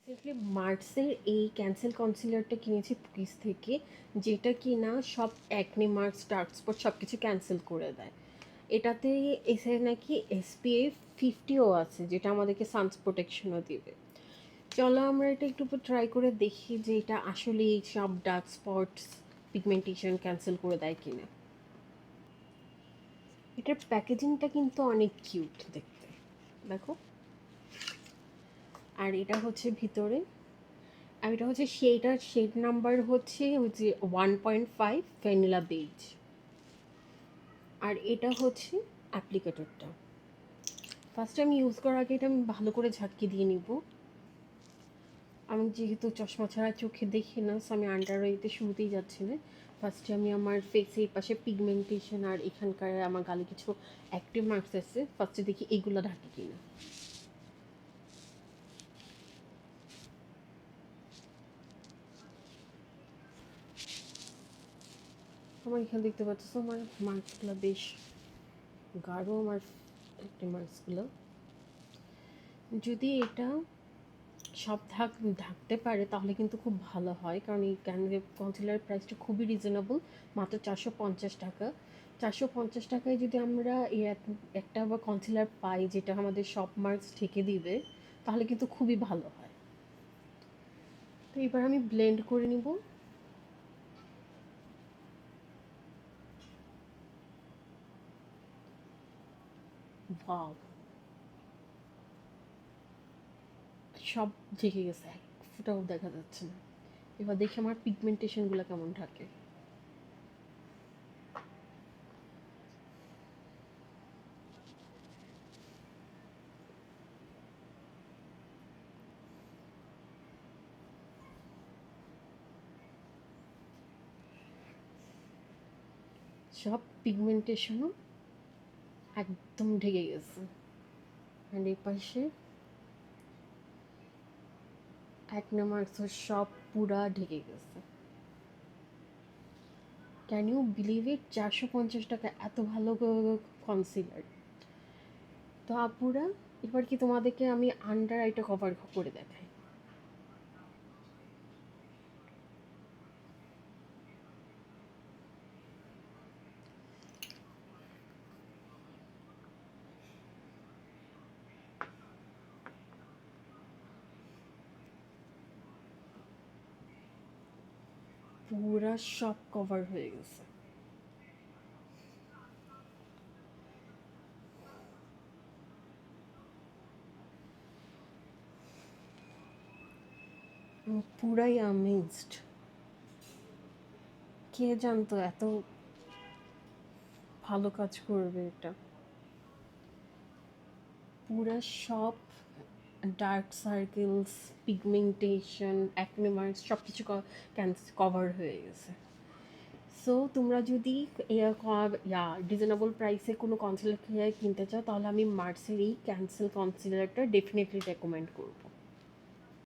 Recently মার্কসের এই cancel কনসিলারটা কিনেছি পুকিস থেকে, যেটা কি না সব অ্যাকনে মার্কস, ডার্ক স্পট সব কিছু ক্যান্সেল করে দেয়। এটাতে এসে নাকি SPF 50ও আছে, যেটা আমাদেরকে সানস প্রোটেকশনও দিবে। চলো আমরা এটা একটু ট্রাই করে দেখি যে এটা আসলে এই সব ডার্ক স্পটস, পিগমেন্টেশন ক্যান্সেল করে দেয় কিনা। এটার প্যাকেজিংটা কিন্তু অনেক কিউট দেখতে, দেখো। আর এটা হচ্ছে ভিতরে, আর এটা হচ্ছে সেইটার শেড নাম্বার হচ্ছে 1.5 ভ্যানিলা বেজ। আর এটা হচ্ছে অ্যাপ্লিকেটরটা। ফার্স্টে আমি ইউজ করার আগে এটা আমি ভালো করে ঝাঁকি দিয়ে নিব। আমি যেহেতু চশমা ছাড়া চোখে দেখি না, সো আমি আন্ডার আইতে শুরুতেই যাচ্ছি না। ফার্স্টে আমি আমার ফেসে এই পাশে পিগমেন্টেশন আর এখানকার আমার গালে কিছু অ্যাক্টিভ মার্কস আছে, ফার্স্টে দেখি এগুলো ঢাকি কিনা। আমার এখানে দেখতে পাচ্ছ আমার মার্কসগুলো বেশ গাঢ়, আমার অ্যাক্টিভ মার্কসগুলো। যদি এটা সব ঢাকতে পারে তাহলে কিন্তু খুব ভালো হয়, কারণ এই ক্যানভে কনসিলার প্রাইসটা খুবই রিজনেবল, মাত্র 450 টাকা। 450 টাকায় যদি আমরা এই একটা বা কনসিলার পাই যেটা আমাদের সব মার্কস ঢেকে দিবে, তাহলে কিন্তু খুবই ভালো হয়। তো এবার আমি ব্লেন্ড করে নিব। ওয়াও, সব ঢেকে গেছে, এক ফোঁটাও দেখা যাচ্ছে না। এবার দেখি আমার পিগমেন্টেশনগুলো কেমন থাকে। সব পিগমেন্টেশনও একদম ঢেকে গেছে। অ্যান্ড এই পাশে অ্যাকনে মার্কসও সব পুরা ঢেকে গেছে। ক্যান ইউ বিলিভ ইট, 450 টাকা এত ভালো কনসিলার। তো আপুরা, এবার কি তোমাদেরকে আমি আন্ডার আইটা কভার করে দেখাই। পুরা সব কভার হয়ে গেছে। পুরাই আমেজড। কে জানতো এত ভালো কাজ করবে এটা। পুরা সব dark circles, pigmentation, acne marks সব কিছু কভার হয়ে গেছে। সো তোমরা যদি রিজনেবল প্রাইসে কোনো কনসিলার কিনতে চাও, তাহলে আমি মার্সের এই ক্যান্সেল কনসিলারটা ডেফিনেটলি রেকমেন্ড করবো।